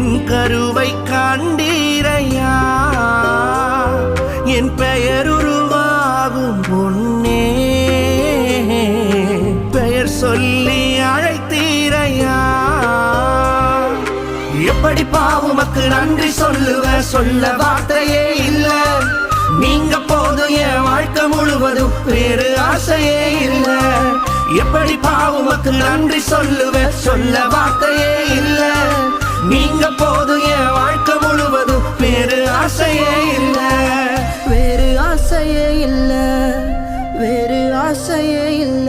என் கருவை காண்டீரையா என் பெயர் உருவாகும் முன்னே பெயர் சொல்லி அழைத்தீரையா எப்படி பாவுமக்கு நன்றி சொல்ல வார்த்தையே இல்ல நீங்க போதும் என் வாழ்க்கை முழுவதும் வேறு ஆசையே இல்ல எப்படி பாவுமக்கு நன்றி சொல்ல வார்த்தையே இல்ல நீங்க போதும் என் வாழ்க்கை முழுவதும் வேறு ஆசையே இல்ல வேறு ஆசையே இல்ல வேறு ஆசையே இல்ல